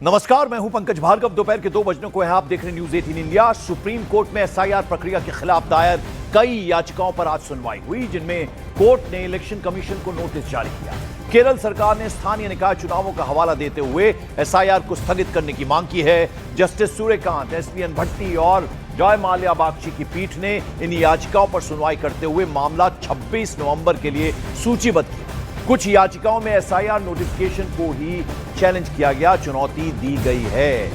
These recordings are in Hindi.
नमस्कार, मैं हूं पंकज भार्गव। दोपहर के 2 बजने को है, आप देख रहे हैं न्यूज 18 इंडिया। सुप्रीम कोर्ट में एसआईआर प्रक्रिया के खिलाफ दायर कई याचिकाओं पर आज सुनवाई हुई, जिनमें कोर्ट ने इलेक्शन कमीशन को नोटिस जारी किया। केरल सरकार ने स्थानीय निकाय चुनावों का हवाला देते हुए एसआईआर को स्थगित करने की मांग की है। जस्टिस सूर्यकांत, एसपीएन भट्टी और जॉय माल्या बागची की पीठ ने इन याचिकाओं पर सुनवाई करते हुए मामला 26 नवंबर के लिए सूचीबद्ध किया। कुछ याचिकाओं में एसआईआर नोटिफिकेशन को ही चैलेंज किया गया, चुनौती दी गई है।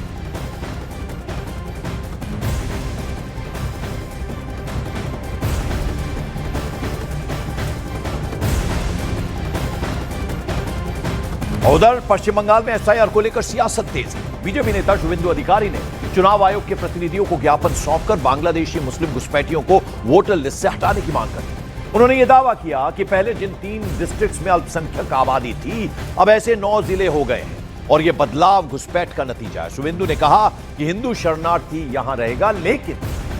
उधर पश्चिम बंगाल में एसआईआर को लेकर सियासत तेज है। बीजेपी नेता शुभेंदु अधिकारी ने चुनाव आयोग के प्रतिनिधियों को ज्ञापन सौंपकर बांग्लादेशी मुस्लिम घुसपैठियों को वोटर लिस्ट से हटाने की मांग कर। उन्होंने यह दावा किया कि पहले जिन 3 डिस्ट्रिक्ट्स में अल्पसंख्यक आबादी थी, अब ऐसे 9 जिले हो गए हैं और यह बदलाव घुसपैठ का नतीजा है। शुभेंदु ने कहा कि हिंदू शरणार्थी यहां रहेगा, लेकिन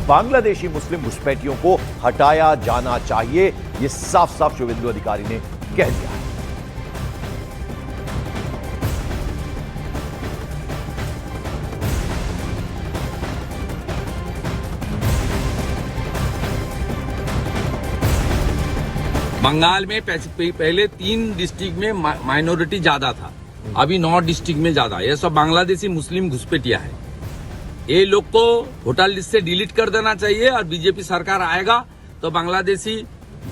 बांग्लादेशी मुस्लिम घुसपैठियों को हटाया जाना चाहिए। यह साफ साफ शुभेंदु अधिकारी ने कह दिया है। बंगाल में पहले 3 डिस्ट्रिक्ट में माइनॉरिटी ज्यादा था, अभी 9 डिस्ट्रिक्ट में ज्यादा। ये सब बांग्लादेशी मुस्लिम घुसपैठिया है। ये लोग को वोटर लिस्ट से डिलीट कर देना चाहिए और बीजेपी सरकार आएगा तो बांग्लादेशी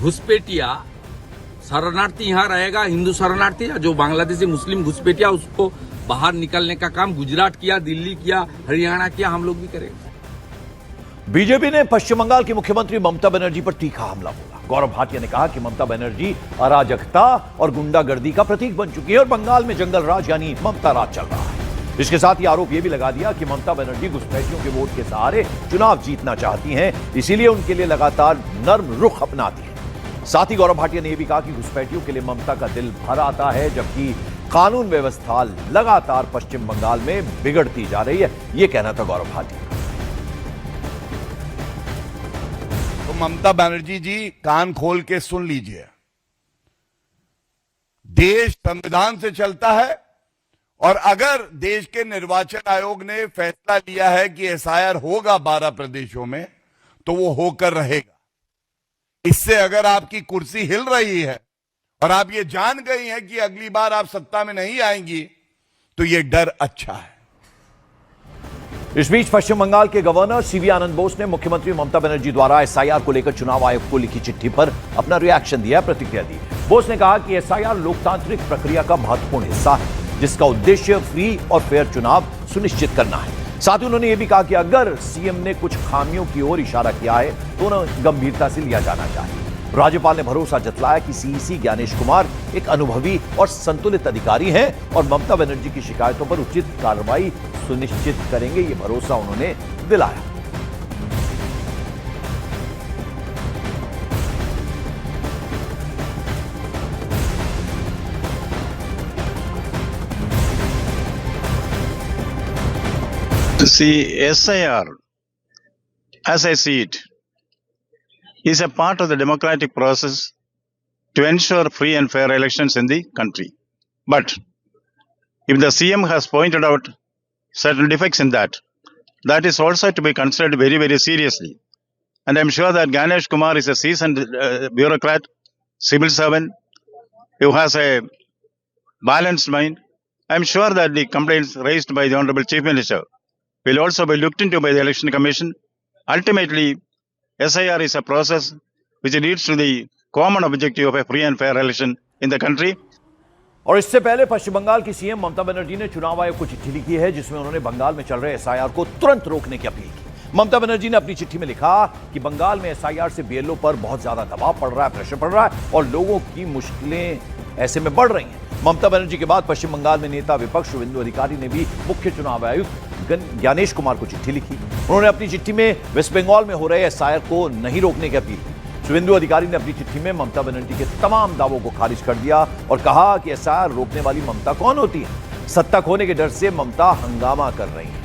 घुसपैठिया शरणार्थी यहाँ रहेगा, हिंदू शरणार्थी। जो बांग्लादेशी मुस्लिम घुसपैठिया उसको बाहर निकलने का काम गुजरात किया, दिल्ली किया, हरियाणा किया, हम लोग भी करेंगे। बीजेपी ने पश्चिम बंगाल की मुख्यमंत्री ममता बनर्जी पर तीखा हमला बोला। गौरव भाटिया ने कहा कि ममता बनर्जी अराजकता और गुंडागर्दी का प्रतीक बन चुकी है और बंगाल में जंगल राज यानी ममता राज चल रहा है। इसके साथ ही आरोप यह भी लगा दिया कि ममता बनर्जी घुसपैठियों के वोट के सहारे चुनाव जीतना चाहती हैं, इसीलिए उनके लिए लगातार नर्म रुख अपनाती है। साथ ही गौरव भाटिया ने यह भी कहा कि घुसपैठियों के लिए ममता का दिल भर आता है, जबकि कानून व्यवस्था लगातार पश्चिम बंगाल में बिगड़ती जा रही है। यह कहना था गौरव भाटिया। तो ममता बनर्जी जी, कान खोल के सुन लीजिए। देश संविधान से चलता है और अगर देश के निर्वाचन आयोग ने फैसला लिया है कि एसआईआर होगा 12 प्रदेशों में, तो वो होकर रहेगा। इससे अगर आपकी कुर्सी हिल रही है और आप ये जान गई हैं कि अगली बार आप सत्ता में नहीं आएंगी, तो ये डर अच्छा है। इस बीच पश्चिम बंगाल के गवर्नर सीवी आनंद बोस ने मुख्यमंत्री ममता बनर्जी द्वारा एसआईआर को लेकर चुनाव आयोग को लिखी चिट्ठी पर अपना रिएक्शन दिया, प्रतिक्रिया दी। बोस ने कहा कि एसआईआर लोकतांत्रिक प्रक्रिया का महत्वपूर्ण हिस्सा है, जिसका उद्देश्य फ्री और फेयर चुनाव सुनिश्चित करना है। साथ ही उन्होंने यह भी कहा कि अगर सीएम ने कुछ खामियों की ओर इशारा किया है तो उन्हें गंभीरता से लिया जाना चाहिए। राज्यपाल ने भरोसा जताया कि सीईसी ज्ञानेश कुमार एक अनुभवी और संतुलित अधिकारी हैं और ममता बनर्जी की शिकायतों पर उचित कार्रवाई सुनिश्चित करेंगे। ये भरोसा उन्होंने दिलाया। See, SIR, as I see it, is a part of the democratic process to ensure free and fair elections in the country. But if the CM has pointed out certain defects in that, that is also to be considered very, very seriously. And I'm sure that Ganesh Kumar is a seasoned bureaucrat, civil servant, who has a balanced mind. I'm sure that the complaints raised by the Honorable Chief Minister will also be looked into by the Election Commission. Ultimately, SIR is a process which leads to the common objective of a free and fair election in the country. और इससे पहले पश्चिम बंगाल की सीएम ममता बनर्जी ने चुनाव आयोग को चिट्ठी लिखी है, जिसमें उन्होंने बंगाल में चल रहे एसआईआर को तुरंत रोकने की अपील की। ममता बनर्जी ने अपनी चिट्ठी में लिखा कि बंगाल में एसआईआर से बीएलओ पर बहुत ज्यादा दबाव पड़ रहा है, प्रेशर पड़ रहा है और लोगों की मुश्किलें ऐसे में बढ़ रही हैं। ममता बनर्जी के बाद पश्चिम बंगाल में नेता विपक्ष शुभेंदु अधिकारी ने भी मुख्य चुनाव आयुक्त ज्ञानेश कुमार को चिट्ठी लिखी। उन्होंने अपनी चिट्ठी में वेस्ट बंगाल में हो रहे एसआईआर को नहीं रोकने की अपील की। शुभेंदु अधिकारी ने अपनी चिट्ठी में ममता बनर्जी के तमाम दावों को खारिज कर दिया और कहा कि एसआईआर रोकने वाली ममता कौन होती है? सत्ता खोने के डर से ममता हंगामा कर रही है।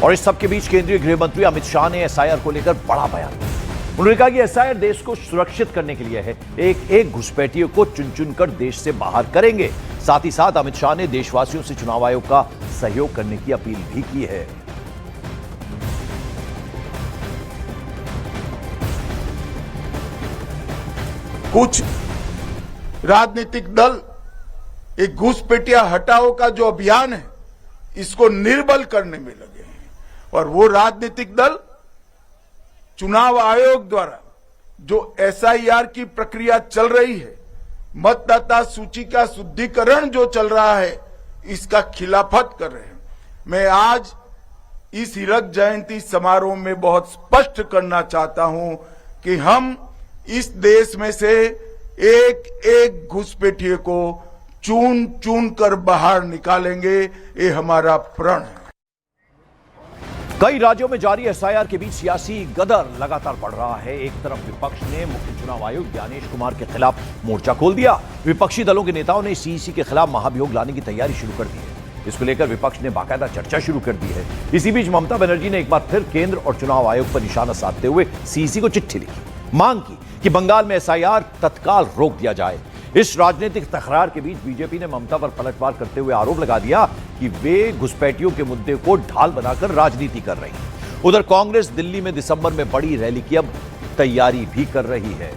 और इस सबके बीच केंद्रीय गृह मंत्री अमित शाह ने एसआईआर को लेकर बड़ा बयान दिया। उन्होंने कहा कि एसआईआर देश को सुरक्षित करने के लिए है, एक एक घुसपैठियों को चुन चुन कर देश से बाहर करेंगे। साथ ही साथ अमित शाह ने देशवासियों से चुनाव आयोग का सहयोग करने की अपील भी की है। कुछ राजनीतिक दल एक घुसपैठिया हटाओ का जो अभियान है इसको निर्बल करने में लगे हैं, और वो राजनीतिक दल चुनाव आयोग द्वारा जो एसआईआर की प्रक्रिया चल रही है, मतदाता सूची का शुद्धिकरण जो चल रहा है, इसका खिलाफत कर रहे हैं। मैं आज इस हीरक जयंती समारोह में बहुत स्पष्ट करना चाहता हूं कि हम इस देश में से एक एक घुसपैठिए को चुन चुन कर बाहर निकालेंगे, ये हमारा प्रण है। कई राज्यों में जारी एसआईआर के बीच सियासी गदर लगातार बढ़ रहा है। एक तरफ विपक्ष ने मुख्य चुनाव आयुक्त ज्ञानेश कुमार के खिलाफ मोर्चा खोल दिया। विपक्षी दलों के नेताओं ने सीईसी के खिलाफ महाभियोग लाने की तैयारी शुरू कर दी है। इसको लेकर विपक्ष ने बाकायदा चर्चा शुरू कर दी है। इसी बीच ममता बनर्जी ने एक बार फिर केंद्र और चुनाव आयोग पर निशाना साधते हुए सीईसी को चिट्ठी लिखी, मांग की कि बंगाल में एसआईआर तत्काल रोक दिया जाए। इस राजनीतिक तकरार के बीच बीजेपी ने ममता पर पलटवार करते हुए आरोप लगा दिया कि वे घुसपैठियों के मुद्दे को ढाल बनाकर राजनीति कर रही है। उधर कांग्रेस दिल्ली में दिसंबर में बड़ी रैली की अब तैयारी भी कर रही है।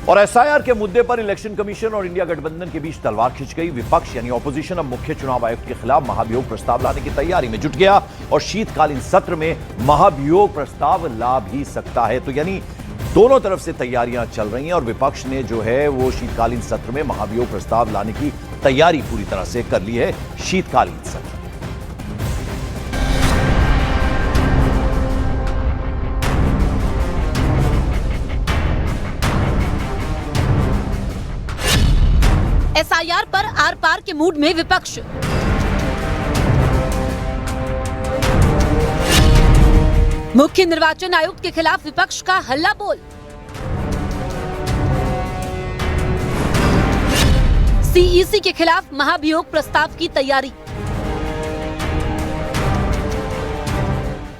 और एसआईआर के मुद्दे पर इलेक्शन कमीशन और इंडिया गठबंधन के बीच तलवार खिंच गई। विपक्ष यानी ऑपोजिशन अब मुख्य चुनाव आयुक्त के खिलाफ महाभियोग प्रस्ताव लाने की तैयारी में जुट गया और शीतकालीन सत्र में महाभियोग प्रस्ताव ला भी सकता है। तो यानी दोनों तरफ से तैयारियां चल रही हैं और विपक्ष ने जो है वो शीतकालीन सत्र में महाभियोग प्रस्ताव लाने की तैयारी पूरी तरह से कर ली है। शीतकालीन सत्र एसआईआर पर आर पार के मूड में विपक्ष। मुख्य निर्वाचन आयुक्त के खिलाफ विपक्ष का हल्ला बोल। सीईसी के खिलाफ महाभियोग प्रस्ताव की तैयारी।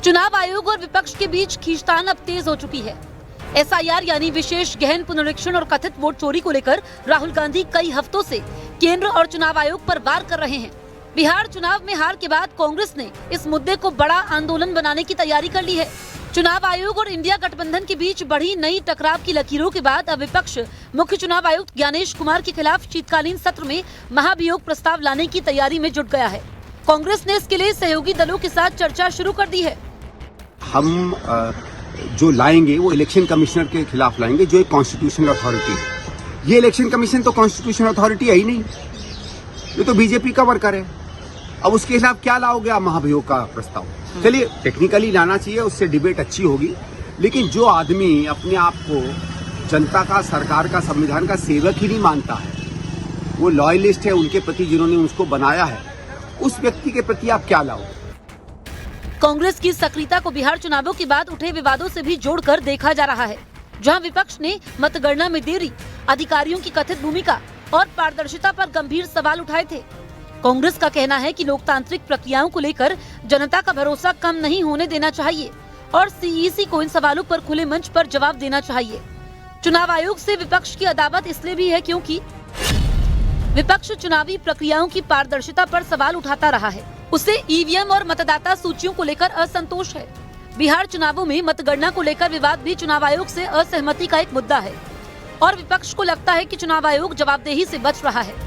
चुनाव आयोग और विपक्ष के बीच खींचतान अब तेज हो चुकी है। एसआईआर यानी विशेष गहन पुनरीक्षण और कथित वोट चोरी को लेकर राहुल गांधी कई हफ्तों से केंद्र और चुनाव आयोग पर वार कर रहे हैं। बिहार चुनाव में हार के बाद कांग्रेस ने इस मुद्दे को बड़ा आंदोलन बनाने की तैयारी कर ली है। चुनाव आयोग और इंडिया गठबंधन के बीच बढ़ी नई टकराव की लकीरों के बाद अब विपक्ष मुख्य चुनाव आयुक्त ज्ञानेश कुमार के खिलाफ शीतकालीन सत्र में महाभियोग प्रस्ताव लाने की तैयारी में जुट गया है। कांग्रेस ने इसके लिए सहयोगी दलों के साथ चर्चा शुरू कर दी है। हम जो लाएंगे वो इलेक्शन कमिश्नर के खिलाफ लाएंगे, जो एक कॉन्स्टिट्यूशनल अथॉरिटी है। ये इलेक्शन कमीशन तो कॉन्स्टिट्यूशनल अथॉरिटी है ही नहीं, ये तो बीजेपी का वर्कर है। अब उसके खिलाफ क्या लाओगे आप महाभियोग का प्रस्ताव? चलिए टेक्निकली लाना चाहिए, उससे डिबेट अच्छी होगी, लेकिन जो आदमी अपने आप को जनता का, सरकार का, संविधान का सेवक ही नहीं मानता है, वो लॉयलिस्ट है उनके प्रति जिन्होंने उसको बनाया है, उस व्यक्ति के प्रति आप क्या लाओगे? कांग्रेस की सक्रियता को बिहार चुनावों के बाद उठे विवादों से भी जोड़कर देखा जा रहा है, जहां विपक्ष ने मतगणना में देरी, अधिकारियों की कथित भूमिका और पारदर्शिता पर गंभीर सवाल उठाए थे। कांग्रेस का कहना है कि लोकतांत्रिक प्रक्रियाओं को लेकर जनता का भरोसा कम नहीं होने देना चाहिए और सीईसी को इन सवालों पर खुले मंच पर जवाब देना चाहिए। चुनाव आयोग से विपक्ष की अदावत इसलिए भी है क्योंकि विपक्ष चुनावी प्रक्रियाओं की पारदर्शिता पर सवाल उठाता रहा है। उसे ईवीएम और मतदाता सूचियों को लेकर असंतोष है। बिहार चुनावों में मतगणना को लेकर विवाद भी चुनाव आयोग से असहमति का एक मुद्दा है और विपक्ष को लगता है कि चुनाव आयोग जवाबदेही से बच रहा है।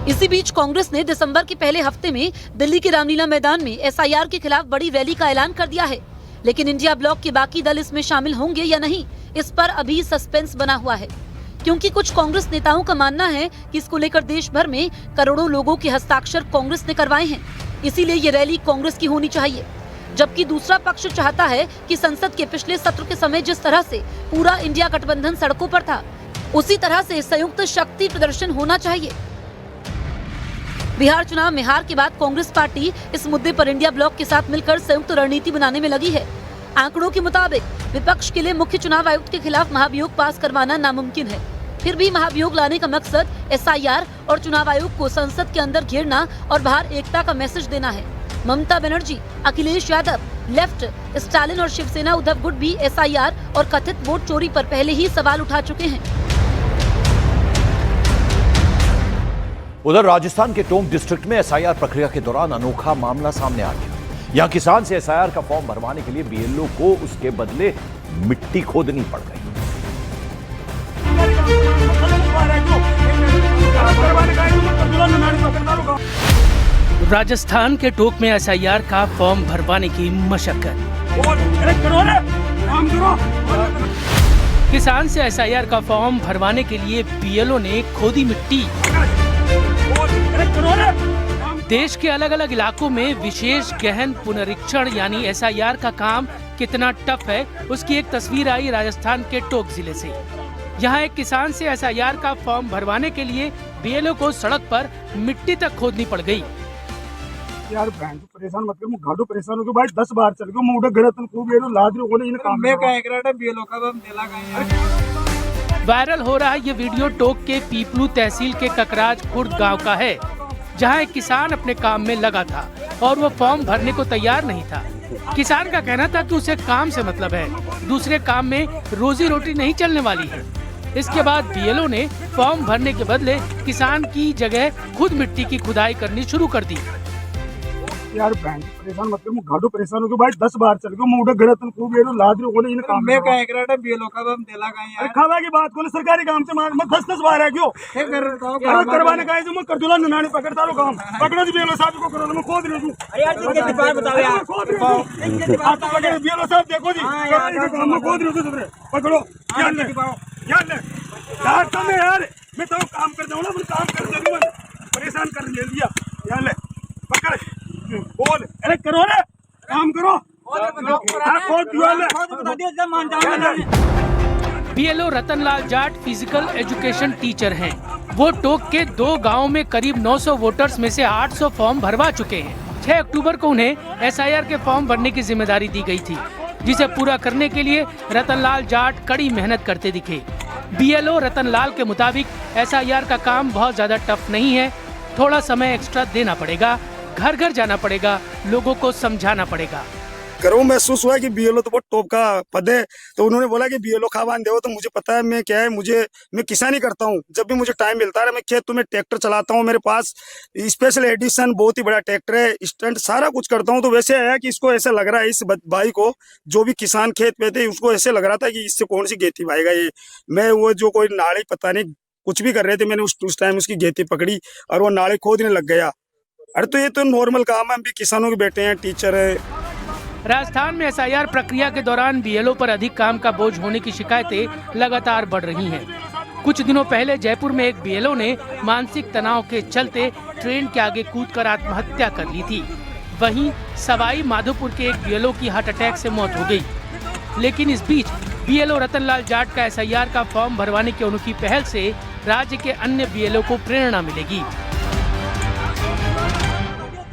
इसी बीच कांग्रेस ने दिसंबर के पहले हफ्ते में दिल्ली के रामलीला मैदान में एसआईआर के खिलाफ बड़ी रैली का ऐलान कर दिया है, लेकिन इंडिया ब्लॉक के बाकी दल इसमें शामिल होंगे या नहीं, इस पर अभी सस्पेंस बना हुआ है, क्योंकि कुछ कांग्रेस नेताओं का मानना है कि इसको लेकर देश भर में करोड़ों लोगों के हस्ताक्षर कांग्रेस ने करवाए हैं, इसीलिए ये रैली कांग्रेस की होनी चाहिए। जबकि दूसरा पक्ष चाहता है कि संसद के पिछले सत्र के समय जिस तरह से पूरा इंडिया गठबंधन सड़कों पर था, उसी तरह से संयुक्त शक्ति प्रदर्शन होना चाहिए। बिहार चुनाव में हार के बाद कांग्रेस पार्टी इस मुद्दे पर इंडिया ब्लॉक के साथ मिलकर संयुक्त रणनीति बनाने में लगी है। आंकड़ों के मुताबिक विपक्ष के लिए मुख्य चुनाव आयुक्त के खिलाफ महाभियोग पास करवाना नामुमकिन है। फिर भी महाभियोग लाने का मकसद SIR और चुनाव आयोग को संसद के अंदर घेरना और बाहर एकता का मैसेज देना है। ममता बनर्जी, अखिलेश यादव, लेफ्ट, स्टालिन और शिवसेना उद्धव गुट भी SIR और कथित वोट चोरी पर पहले ही सवाल उठा चुके हैं। उधर राजस्थान के टोंक डिस्ट्रिक्ट में SIR प्रक्रिया के दौरान अनोखा मामला सामने आ गया। यहां किसान से SIR का फॉर्म भरवाने के लिए BLO को उसके बदले मिट्टी खोदनी पड़ गई। राजस्थान के टोंक में SIR का फॉर्म भरवाने की मशक्कत। किसान से SIR का फॉर्म भरवाने के लिए BLO ने खोदी मिट्टी। देश के अलग अलग इलाकों में विशेष गहन पुनरीक्षण यानी SIR का काम कितना टफ है, उसकी एक तस्वीर आई राजस्थान के टोंक जिले से। यहाँ एक किसान से SIR का फॉर्म भरवाने के लिए BLO को सड़क पर मिट्टी तक खोदनी पड़ गई। यार बहन तो परेशान मत कर, मैं घाटो परेशान हो गया भाई, 10 बार चल गया मैं उधर घर तन खूब येरो लाद रो बोले इन काम में क्या एक रेट BLO का हम देला गए। वायरल हो रहा है ये वीडियो टोंक के पीपलू तहसील के ककराज खुर्द गांव का है, जहां एक किसान अपने काम में लगा था और वो फॉर्म भरने को तैयार नहीं था। किसान का कहना था कि उसे काम से मतलब है, दूसरे काम में रोजी रोटी नहीं चलने वाली है। इसके बाद BLO ने फॉर्म भरने के बदले किसान की जगह खुद मिट्टी की खुदाई करनी शुरू कर दी। यार बहन परेशान मत कर, मैं घाटो परेशान हो गया भाई, 10 बार चल गया मैं उधर घर तन खूब येरो लाद रो बोले इन काम में क्या एक रेट BLO का हम देला गए यार। खावा की बात को सरकारी काम से मैं 10 बार आ गयो करवाने का है जो मैं कर दूला नानी पकड़ता रो काम पकड़ो जी BLO साहब को करो मैं खोद रही हूं यार। ठीक है बात बताओ यार, आप तो पकड़ BLO साहब देखो जी काम में खोद रही हूं, पकड़ो यार ले यार तुम यार मैं तो काम करता हूं ना, मैं काम कर दे मैं परेशान कर लिया यार, ले पकड़ बोल अरे करो रे काम करो। BLO Ratanlal Jat physical education teacher हैं। वो टोंक के 2 गांवों में करीब 900 वोटर्स में से 800 फॉर्म भरवा चुके हैं। 6 अक्टूबर को उन्हें SIR के फॉर्म भरने की जिम्मेदारी दी गई थी, जिसे पूरा करने के लिए रतनलाल जाट कड़ी मेहनत करते दिखे। BLO रतनलाल के मुताबिक SIR का काम बहुत ज्यादा टफ नहीं है, थोड़ा समय एक्स्ट्रा देना पड़ेगा, घर घर जाना पड़ेगा, लोगों को समझाना पड़ेगा। करो महसूस हुआ कि BLO तो बहुत टॉप का पद है, तो उन्होंने बोला कि BLO खावान दो, तो मुझे पता है मैं क्या है, मैं किसानी करता हूँ, जब भी मुझे टाइम मिलता है मैं खेतों में ट्रैक्टर चलाता हूँ, मेरे पास स्पेशल एडिशन बहुत ही बड़ा ट्रैक्टर है, स्टंट सारा कुछ करता हूँ। तो वैसे है कि इसको ऐसा लग रहा है, इस भाई को जो भी किसान खेत पे थे उसको ऐसे लग रहा था कि इससे कौन सी गेती भाईगा ये, मैं वो जो कोई नाली पता नहीं कुछ भी कर रहे थे, मैंने उस टाइम उसकी गेती पकड़ी और वो नाली खोदने लग गया। अरे तो ये तो नॉर्मल काम है, हम भी किसानों के बेटे हैं, टीचर है। राजस्थान में SIR प्रक्रिया के दौरान BLO पर अधिक काम का बोझ होने की शिकायतें लगातार बढ़ रही हैं। कुछ दिनों पहले जयपुर में एक BLO ने मानसिक तनाव के चलते ट्रेन के आगे कूदकर आत्महत्या कर ली थी। वहीं सवाई माधोपुर के एक BLO की हार्ट अटैक से मौत हो गई। लेकिन इस बीच BLO रतनलाल जाट का SIR का फॉर्म भरवाने की अनोखी पहल से राज्य के अन्य BLO को प्रेरणा मिलेगी।